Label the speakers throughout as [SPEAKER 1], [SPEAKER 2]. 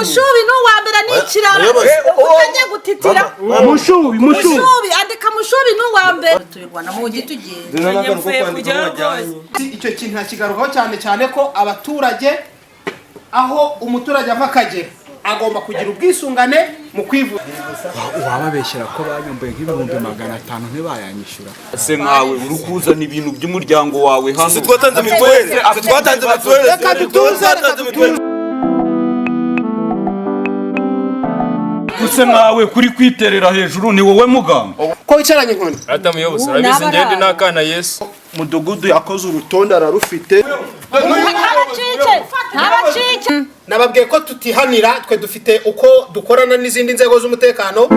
[SPEAKER 1] mushubi n'uwambere n'ikiraro utajya gutitira mushubi andika mushubi n'uwambere tuyirwana mu gitugenda icyo kintu hakigarukaho cyane ko abaturage aho umuturage ava akagera agomba kugira ubwisungane mu kwivuza.
[SPEAKER 2] Wababeshyira ko banyomboye nk'ibihumbi 500 ntibayanyishyura.
[SPEAKER 3] Se nkawe uri kuzana ibintu by'umuryango wawe hano.
[SPEAKER 4] Twatanze mituweli.
[SPEAKER 1] Reka dutuze.
[SPEAKER 3] Kuse nkawe kuri kwiterera hejuru ni wowe muganga.
[SPEAKER 1] Ko wicaranye inkoni.
[SPEAKER 4] Atamuyobozi arabizi ngende n'akana Yesu.
[SPEAKER 2] Mudugudu yakoze urutonde ararufite.
[SPEAKER 1] Ntabacike. Nababwiye ko tutihanira twe dufite uko dukorana n'izindi nzego z'umutekano.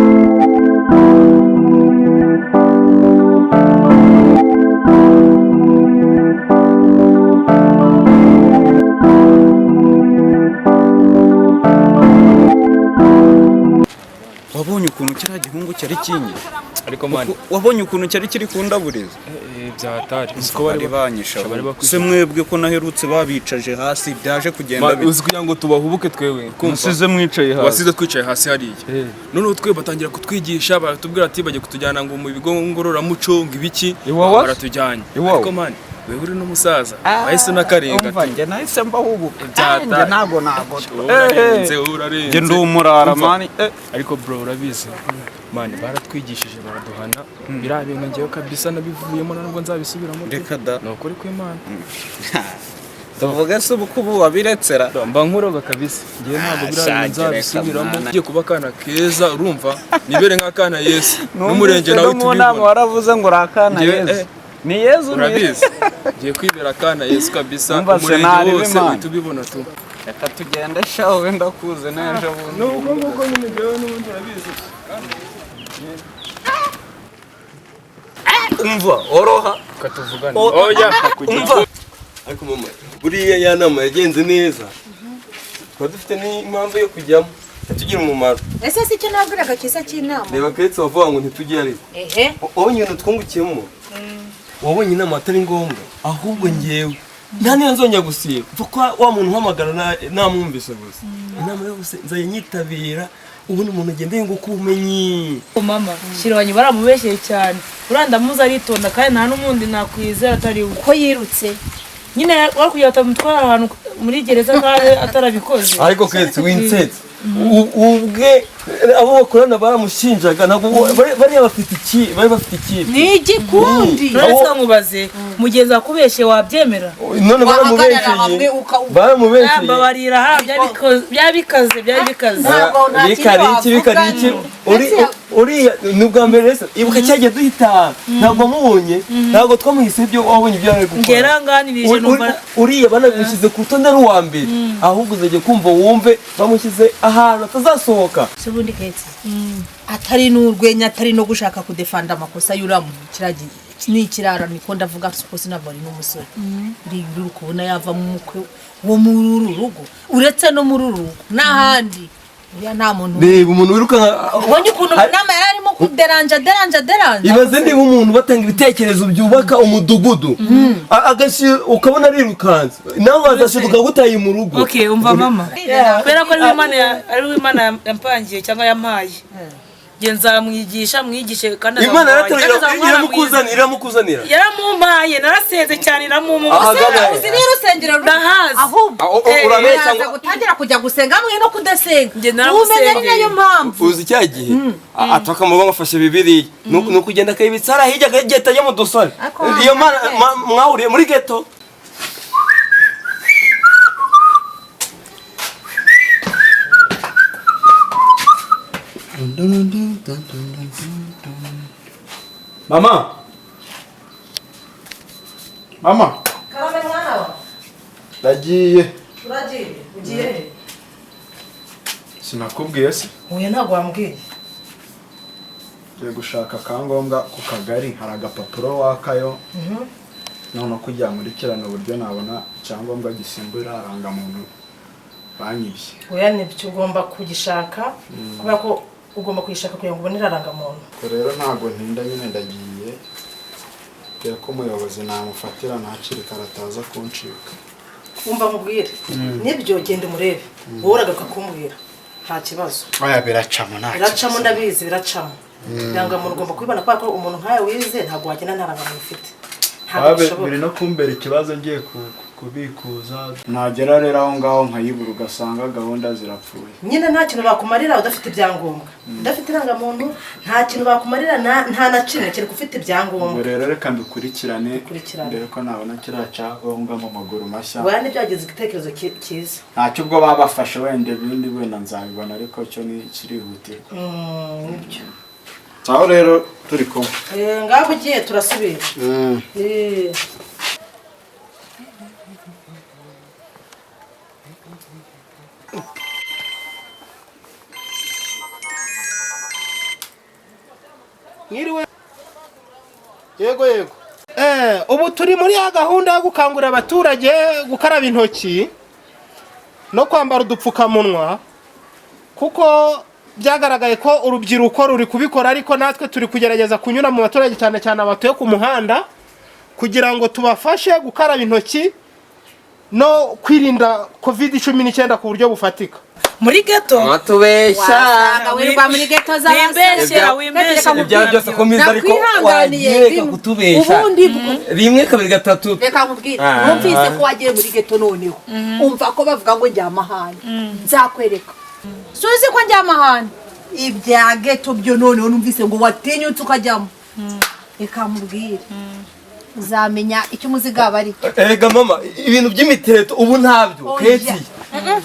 [SPEAKER 2] Wabonye ukuntu kira gihungu cyari kinyi
[SPEAKER 4] ariko mani
[SPEAKER 2] wabonye ukuntu cyari kiri kundaburiza
[SPEAKER 4] byatari
[SPEAKER 2] uko bari banyisha se mwebwe ko naherutse babicaje hasi byaje kugenda
[SPEAKER 4] uzi kugira ngo tubahubuke twewe
[SPEAKER 2] musize mwicaye hasi
[SPEAKER 4] wasize twicaye hasi hariye none twe batangira kutwigisha baratubwira ati bajye kutujyana ngo mu bigo ngororamuco ngibiki baratujyanye ariko mani wewe uri n'umusaza bahise nakarenga
[SPEAKER 2] ati nge nahise mbahubuke
[SPEAKER 4] byata
[SPEAKER 2] nago
[SPEAKER 4] urarenze
[SPEAKER 2] ndi umurara mani
[SPEAKER 4] ariko bro urabizi mani baratwigishije baraduhana birabintu ngeyo kabisa nabivuyemo nubwo nzabisubiramo
[SPEAKER 2] reka da
[SPEAKER 4] nokuri ko Imana
[SPEAKER 2] tuvuga se ubukubu wabiretsera
[SPEAKER 4] mba nkuroga kabisa ngiye ntabwo birabintu nzabisubiramo ngiye kuba kana keza urumva nibere nk'akana Yesu n'umurenge nawe tubibona
[SPEAKER 2] waravuze ngo rakana Yesu ni Yesu
[SPEAKER 4] urabizi ngiye kwibera kana Yesu kabisa umurenge wose tubibona tu
[SPEAKER 2] reka tugende shaho wenda kuze nejo bundi
[SPEAKER 4] nuko nyine ngewe n'ubundi urabizi
[SPEAKER 3] Umva oroha
[SPEAKER 4] katuvugana oya
[SPEAKER 3] umva ariko mama buriya ya nama yagenze neza twari dufite n'impamvu yo kujyamo tugira umumaro
[SPEAKER 1] Ese si cyo nabwiraga kiza cy'inama
[SPEAKER 3] reba keretse bavuga ngo ntitujye ariko wabonye ibintu twungukiyemo wabonye inama atari ngombwa ahubwo ngewe nta niyo nzongera gusiba kuko wa muntu uhamagara namwumvise gusa inama yose nzaye nyitabira ubundi umuntu agenda yunguka ubumenyi
[SPEAKER 5] mama shirwanye baramubeshyeye cyane urandamuza aritonda kandi nta n'umundi nakwizera atari uko yirutse nyine wakugira atamutwara ahantu muri gereza kandi atarabikoze
[SPEAKER 3] ariko ketse winsetse ubwe abo bakorana baramushinjaga ntabwo bari bafite iki
[SPEAKER 5] ni igikundi rero nkubaze mugenzi akubeshye wabyemera
[SPEAKER 3] none baramubeshye
[SPEAKER 5] babarira ha byabikaze
[SPEAKER 3] bikari iki uri nubwa mbere rese ibuka cyagiye duhita ntabwo mubonye ntabwo twamuhise ibyo wabonye ibyo ari gukora
[SPEAKER 5] ngeranganirije numva
[SPEAKER 3] uriya banagushyize ku rutonde ruwa mbere ahubwo uzajya kumva wumve bamushyize ahantu atazasohoka
[SPEAKER 1] ubundi ketse atari n'urwenya atari no gushaka kudefanda amakosa y'uramu kiragiye ni ikirara niko ndavuga ko sinavori n'umusore uri kubona yava mu mukwe wo muri rugo uretse no muri rugo n'ahandi ya nta muntu
[SPEAKER 3] reba umuntu wiruka
[SPEAKER 1] ubonye ukuntu nama yararimo kuderanja
[SPEAKER 3] ibaze niba umuntu batanga ibitekerezo byubaka umudugudu agashi ukabona arirukanze nawe wazashiduka gutaye mu rugo
[SPEAKER 5] okay umva mama kubera ko ari Imana yampangiye cyangwa yampaye genza mwigishe kandi
[SPEAKER 3] Imana iramukuzanira
[SPEAKER 5] yaramumpaye naraseze cyane
[SPEAKER 1] uzi ni rusengero
[SPEAKER 5] ndahazi
[SPEAKER 1] ahubwo urabeshya gutangira kujya gusenga mwe no kudasenga umenye ni nayo mpamvu
[SPEAKER 3] uzi cyagihe ataka mu bangafashe Bibiliya no kugenda kayibitsara hirya geta yo mu dusore iyo mwahuriye muri ghetto
[SPEAKER 2] Mama
[SPEAKER 1] kabe mwana wa
[SPEAKER 2] ndagiye
[SPEAKER 1] ugiye
[SPEAKER 2] sinakubwiye se
[SPEAKER 1] oya ntabwo wambwiye
[SPEAKER 2] ngiye gushaka kangombwa ku kagari hari agapapuro wakayo none kugira ngo nkurikirane uburyo nabona icyangombwa gisimbura irangamuntu banyibye
[SPEAKER 1] oya nibyo ugomba kugishaka kubera ko ugomba kuyishaka kugira ngo ubone irangamuntu
[SPEAKER 2] ko rero ntabwo ntinda nyine ndagiye kubera ko umuyobozi namufatira ntakiri karataza kuncika
[SPEAKER 1] umva mubwire nibyo genda umurebe wowe uragaruka kumbwira nta kibazo.
[SPEAKER 2] Oya biracamo nta.
[SPEAKER 1] Biracamo ndabizi biracamo. Irangamuntu ugomba kubibona kubera ko umuntu nkawe wize ntabwo wagenda nta rangamuntu ufite.
[SPEAKER 2] Biri no kumbera ikibazo ngiye kubikuza nagera rero aho ngaho nkayibura ugasanga gahunda zirapfuye.
[SPEAKER 1] Nyine nta kintu bakumarira udafite ibyangombwa. Udafite irangamuntu nta kintu bakumarira nta na kimwe kiri ufite ibyangombwa.
[SPEAKER 2] Rero reka mbikurikirane mbere ko nabona kiracyangombwa mu maguru mashya.
[SPEAKER 1] Waya nibyagize igitekerezo cyiza.
[SPEAKER 2] Ntacyo ubwo babafashe wende bindi wenda nzabibona ariko cyo ni kirihutirwa.
[SPEAKER 1] Nibyo.
[SPEAKER 2] Sawa rero turi kumwe.
[SPEAKER 1] Ngabo giye turasubira.
[SPEAKER 6] Mwiriwe. Yego. Ubu turi muri ya gahunda yo gukangurira abaturage gukaraba intoki no kwambara udupfukamunwa kuko byagaragaye ko urubyiruko ruri kubikora ariko natwe turi kugerageza kunyura mu baturage cyane cyane abatuye ku muhanda kugira ngo tubafashe gukaraba intoki no kwirinda COVID-19 ku buryo bufatika.
[SPEAKER 5] Muri ghetto
[SPEAKER 3] watubesha
[SPEAKER 1] Wirirwa muri ghetto
[SPEAKER 5] wimbesha
[SPEAKER 3] ibya byose komeza ariko wagiye kutubesha rimwe kabiri gatatu
[SPEAKER 7] reka nkubwire numvise ko wagiye muri ghetto noneho umva ko bavuga ngo njya amahane nzakwereka suzi ko njya amahane ibya ghetto byo noneho numvise ngo watinyutse ukajyamo reka nkubwire uzamenya icyo umuziga bari
[SPEAKER 3] erega mama ibintu by'imiteto ubu ntabyo keti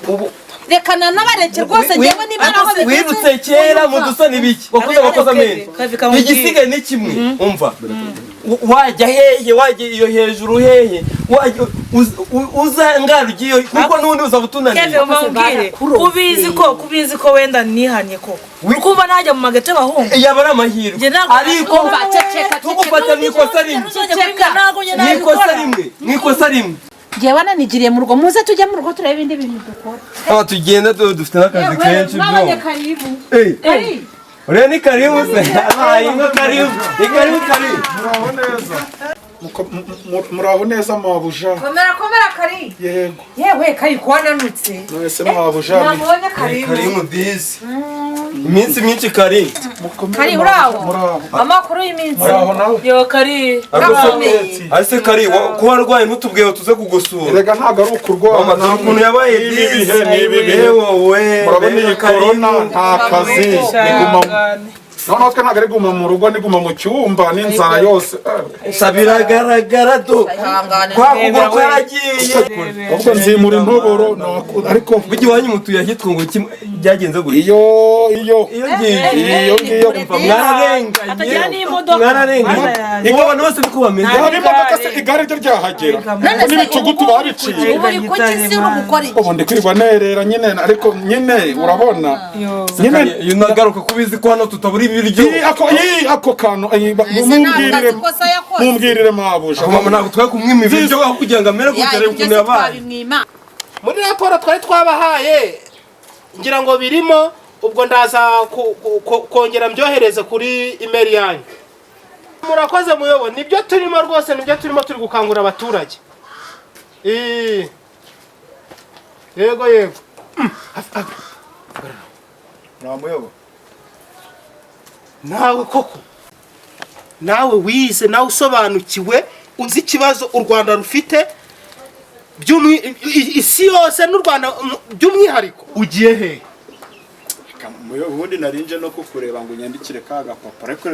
[SPEAKER 3] ubu
[SPEAKER 7] rekana n'abareke rwose ngewe niba naho
[SPEAKER 3] wirutse kera mu dusani biki wakoze abakoza menshi igisigaye ni kimwe umva wajya hehe wajya iyo hejuru hehe wajya uzangarugiye kuko nundi uzabutunaniye
[SPEAKER 5] kubizi ko wenda nihanye koko urukumva najya mu magete bahungu
[SPEAKER 3] yaba ari amahirwe ariko tugufata mwikosa rimwe
[SPEAKER 7] ngewe nanigiriye mu rugo muze tujye mu rugo turebe ibindi bintu dukora
[SPEAKER 3] tugenda dufite n'akazi kenshi byo uriya ni karibu se karibu
[SPEAKER 2] muraho neza mabuja
[SPEAKER 7] komera kari
[SPEAKER 2] yego
[SPEAKER 7] yewe kari kwananutse
[SPEAKER 2] nese mabuja
[SPEAKER 7] nabonye karibu
[SPEAKER 3] disi iminsi myinshi kari
[SPEAKER 7] uraho amakuru y'iminsi
[SPEAKER 2] muraho nawe
[SPEAKER 5] yo kari
[SPEAKER 3] ase kari ko warwaye ntutubwiye tuze kugusura
[SPEAKER 2] rega ntago ari ukurwara
[SPEAKER 3] nta muntu yabaye disi wowe
[SPEAKER 2] murabona iyi corona nta kazi iguma none twe ntago ari guma mu rugo niguma mu cyumba n'inzara yose
[SPEAKER 3] sabiragaragara do kwakugwa kwaragiye
[SPEAKER 2] ubwo nzimura intoboro ariko
[SPEAKER 3] bugi wanyu mutuye ahitwa ngo byagenze gute
[SPEAKER 2] iyo
[SPEAKER 3] ngiyo mwararenganye ubu abantu bose niko bameze
[SPEAKER 2] hari imodoka se igare ryo ryahagera n'ibicugutu babiciye ubu ndi kwirwa nerera nyine ariko nyine urabona
[SPEAKER 3] nyine yunagaruka kubizi ko hano tutabura ibiryo
[SPEAKER 2] ako kantu mumbwirire mabuja
[SPEAKER 3] mama ntabwo twari kumwima ibiryo aho kugira ngo amere gutera ukuntu yabaye
[SPEAKER 6] muri raporo twari twabahaye ngira ngo birimo ubwo ndaza kongera mbyohereze kuri email yanyu murakoze muyobo nibyo turimo rwose nibyo turimo turi gukangurira abaturage yego
[SPEAKER 2] muyobo
[SPEAKER 6] nawe koko nawe wize nawe usobanukiwe uzi ikibazo u Rwanda rufite isi yose n'u Rwanda by'umwihariko ugiye he
[SPEAKER 2] ubundi narinje no kukureba ngo unyandikire ka gapapa ariko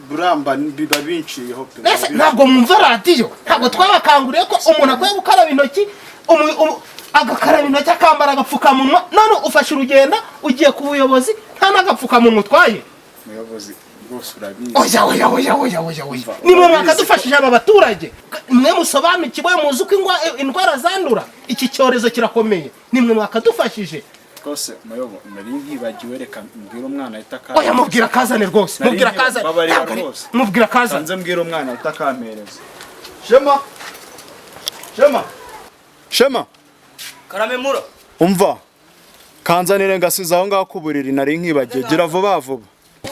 [SPEAKER 2] buramba biba binciyeho pe
[SPEAKER 6] ntabwo mwumva radiyo ntabwo twabakanguriye ko umuntu akwiye gukaraba intoki agakaraba intoki akambara agapfukamunwa none ufashe urugendo ugiye ku buyobozi nta n'agapfukamunwa utwaye
[SPEAKER 2] muyobozi rwose urabizi
[SPEAKER 6] oya nimwe mwakadufashije aba baturage mwe musobanukiwe muzi uko indwara zandura iki cyorezo kirakomeye nimwe mwakadufashije
[SPEAKER 2] rwose muyobo nari nkibagiwe reka mbwira umwana ahita akaza
[SPEAKER 6] oya mubwira kazane rwose mubwira kazane mubwira kazane
[SPEAKER 2] nze mbwira umwana ahita akampereza Shema
[SPEAKER 3] karamemura
[SPEAKER 2] umva kanzanire ngasiza aho ngaho ku buriri nari nkibagiye gira vuba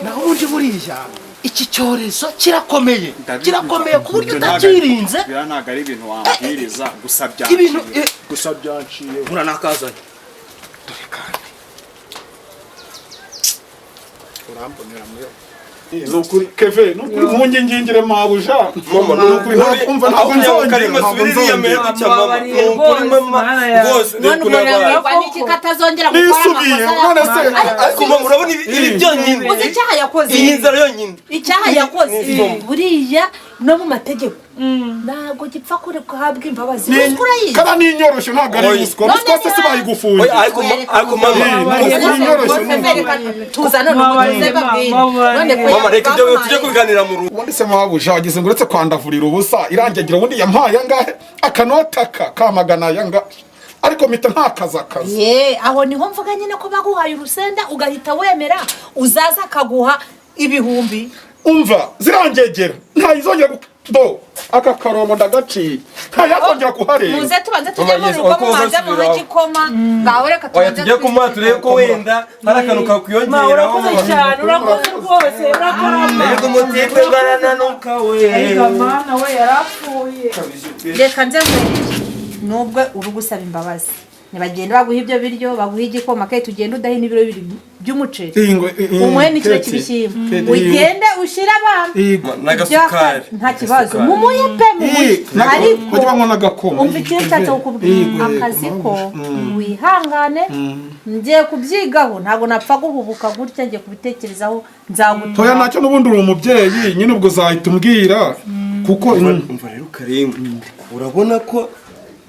[SPEAKER 6] naho ubundi buriya iki cyorezo kirakomeye ku buryo utakirinze
[SPEAKER 2] ntabwo ari ibintu wambwiriza gusa byanciye
[SPEAKER 3] muranakazanye
[SPEAKER 6] dore kandi
[SPEAKER 2] urambonera muyo nukuri keve nukuri munyingingire mabuja
[SPEAKER 3] mama
[SPEAKER 2] nukuri umva ntabwo nzongera
[SPEAKER 3] subiriya mero cyamama nukuri mama rwose
[SPEAKER 7] none niki katazongera gukora amakosa
[SPEAKER 3] ariko mama urabona ibi byonyine
[SPEAKER 7] uzi icyaha yakoze
[SPEAKER 3] iyi nzara yonyine
[SPEAKER 7] icyaha yakoze buriya no mu mategeko ntabwo gipfa kure guhabwa imbabazi
[SPEAKER 2] kana ninyoroshe ntabwo ari ruswa ruswa se bayigufunye
[SPEAKER 3] ariko mama
[SPEAKER 7] tuzana n'umutuze babwira none
[SPEAKER 3] mama reka ibyo tujye kubiganira mu rugo
[SPEAKER 2] ubundi se mabuja wagize ngo uretse kwandavurira ubusa irangigira ubundi yampaye angahe akanotaka kamagana yanga ariko mita ntakaza
[SPEAKER 7] aho niho mvuga nyine ko baguhaye urusenda ugahita wemera uzaza akaguha ibihumbi
[SPEAKER 2] umva zirangegera ntayizongera do aka karongo ndagaciye ntayakongera kuhareba
[SPEAKER 7] muze tubanze tujye mu rugo mubanze muhe igikoma ngaho reka tubanze
[SPEAKER 3] tujye kumuha turebe ko wenda hari akantu kakwiyongeraho
[SPEAKER 5] urakoze cyane urakoze rwose urakarama
[SPEAKER 3] reka umutipe barananuka we
[SPEAKER 5] reka mana we yarapfuye
[SPEAKER 7] reka nze nubwo uri gusaba imbabazi nibagenda baguha ibyo biryo baguha igikoma kandi tugenda udahe n'ibiro bibiri by'umuceri umuhe n'ikiro cy'ibishyimbo ugende ushire abantu
[SPEAKER 3] n'agasukari
[SPEAKER 7] nta kibazo mumuhe pe mumuhe ariko umva ikintu cyacu kukubwira akazi ko wihangane ngiye kubyigaho ntabwo napfa guhubuka gutya ngiye kubitekerezaho nzagutora
[SPEAKER 2] toya nacyo n'ubundi uri umubyeyi nyine ubwo uzahita umbwira kuko
[SPEAKER 3] umva rero Karim urabona ko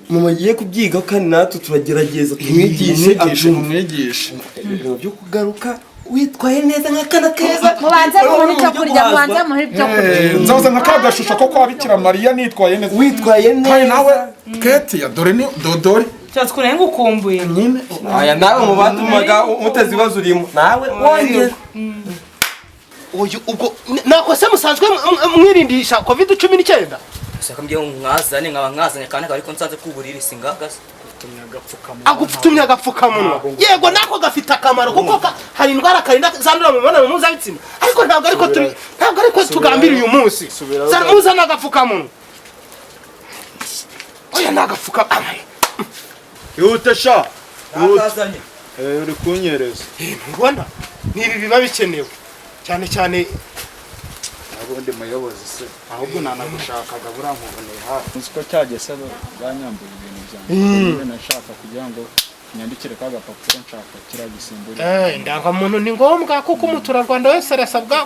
[SPEAKER 3] mama agiye kubyiga kandi natwe turagerageza tumwigishe
[SPEAKER 2] umwigishe
[SPEAKER 3] byo kugaruka witwaye neza nk'akana keza
[SPEAKER 7] mubanze muhe icyo kurya mubanze muhe ibyo kurya
[SPEAKER 2] nzaza nka kagashusho ko kwa Bikira Mariya nitwaye neza
[SPEAKER 3] witwaye neza
[SPEAKER 2] kandi nawe Keti ya dore ni dodore
[SPEAKER 5] cyatse kurenga ukumbuye
[SPEAKER 2] nyine
[SPEAKER 3] aya nawe mu batumaga muteze ibibazo urimo nawe wongera
[SPEAKER 6] uyu ubwo nako se musanzwe mwirindisha covid-19
[SPEAKER 8] Saka mgiye ngazane nkaba nkazanye kandi ariko nsanze kuburira singagaza
[SPEAKER 6] agufutumye agapfukamunwa yego nako gafite akamaro kuko hari indwara karinda zandura mu mibonano mpuzabitsina ariko ntabwo ariko tugambira uyu munsi muzana agapfukamunwa oya nagapfuka
[SPEAKER 2] yute sha
[SPEAKER 8] akazanye
[SPEAKER 2] uri kunyereza
[SPEAKER 6] mbona nibi biba bikenewe cyane cyane
[SPEAKER 2] abundi muyobozi se ahubwo nanagushakaga burankuboneye hafi
[SPEAKER 9] uzi ko cyagese banyambura ibintu byanjye nashaka kugira ngo nyandikire ka gapapuro nshaka kiragisimbura
[SPEAKER 6] indangamuntu ni ngombwa kuko umuturarwanda wese arasabwa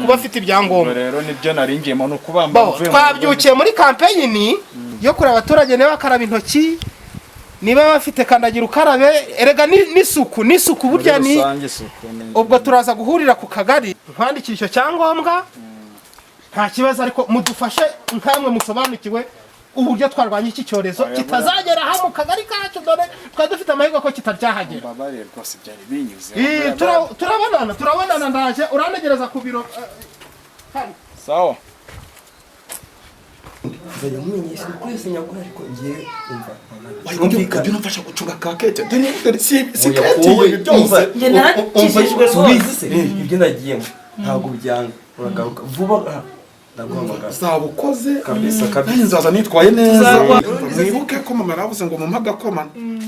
[SPEAKER 6] kuba afite ibyangombwa
[SPEAKER 9] rero nibyo naringiyemo no kubamba
[SPEAKER 6] twabyukiye muri kampeyini yo kureba abaturage niba bakaraba intoki niba bafite kandagira ukarabe erega n'isuku burya ni ubwo turaza guhurira ku kagari nkwandikira icyo cyangombwa nta kibazo ariko mudufashe nkamwe musobanukiwe uburyo twarwanya iki cyorezo kitazagera aha mu kagari kacu dore twari dufite amahirwe ko kitaryahagera
[SPEAKER 9] babarire rwose byari binyuze
[SPEAKER 6] turabonana ndaje urantegereza ku biro
[SPEAKER 9] sawa
[SPEAKER 3] nzajya mumenyesha kwese nyakuri ariko ngiye umva
[SPEAKER 2] wayumvika byo nafasha gucunga ka Keti dore si Keti ibi byose
[SPEAKER 5] njye narakishijwe rwose
[SPEAKER 3] ibyo nagiyemo ntabwo byanga uragaruka vuba ndaguhamagara
[SPEAKER 2] zabukoze
[SPEAKER 3] kabisa
[SPEAKER 2] nzaza nitwaye neza mwibuke ko mama yaravuze ngo mumpa agakoma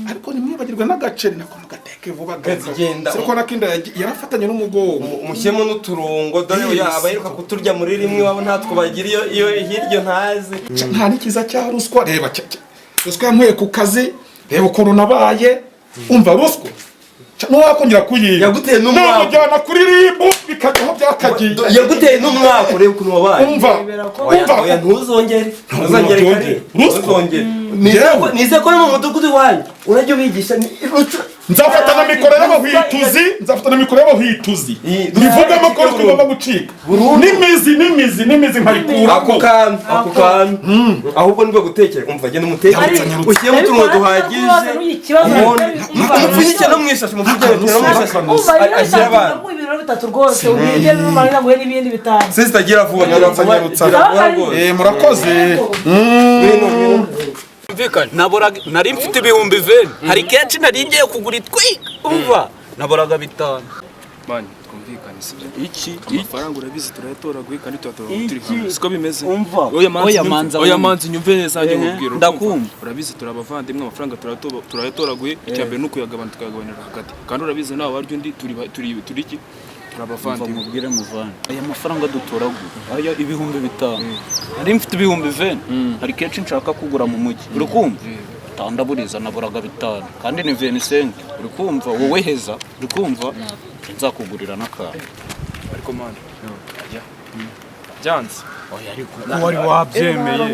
[SPEAKER 2] ariko nimwibagirwe n'agaceri nako mugateke vuba
[SPEAKER 3] genda
[SPEAKER 2] siko nakinda yarafatanye n'umugongo
[SPEAKER 3] mushyemo n'uturungo dore yaba yiruka kuturya muri rimwe wabo ntatwo bagira iyo hiryo ntazi
[SPEAKER 2] nta n'ikiza cya ruswa reba ruswa yamuye ku kazi reba ukuntu nabaye umva ruswa nuwakongera kuyiga
[SPEAKER 3] yaguteye n'umwaka
[SPEAKER 2] namujyana kuri ribu bikajyaho byakagiye
[SPEAKER 3] yaguteye n'umwaka ureba ukuntu wabaye
[SPEAKER 2] umva
[SPEAKER 3] oya ntuzongere nize ko no mu mudugudu wanyu urajya ubigisha
[SPEAKER 2] nzafata na mikoro y'abahwituzi bivugamo ko tugomba gucika n'imizi nkayikura
[SPEAKER 3] ako kantu ahubwo nibwo gutekera umva genda umutekere ushyiremo utuntu duhagije umupfunyike no mwishashi ashyira abana
[SPEAKER 5] ibiro bitatu rwose ubirye n'umarira guhe n'ibindi bitanu
[SPEAKER 3] se zitagira vuba
[SPEAKER 2] murakoze
[SPEAKER 10] nari mfite ibihumbi 20 hari kenshi nari ngiye kugura itwi umva naboraga bitanu
[SPEAKER 4] mani twumvikane sibyo iki amafaranga urabizi turayatoraguye kandi tuyatoraguye turi hamwe siko bimeze oya manzi nyumve neza njye nkubwira
[SPEAKER 10] ndakumva
[SPEAKER 4] urabizi turabavandimwe amafaranga turayatoraguye icyambere nuko yagabana tukagabanira hagati kandi urabizi nawe waryo ndi turi iki Abavandimwe.
[SPEAKER 9] mubwire muvana aya mafaranga dutoragura aya ibihumbi 5 nari mfite ibihumbi 20 hari kenshi nshaka kugura mu mujyi uri kumva tandaburiza naburaga 5 kandi ni 25 uri kumva wowe heza uri kumva nzakugurira n'akantu
[SPEAKER 4] ariko mani byanze oya ariko wari wabyemeye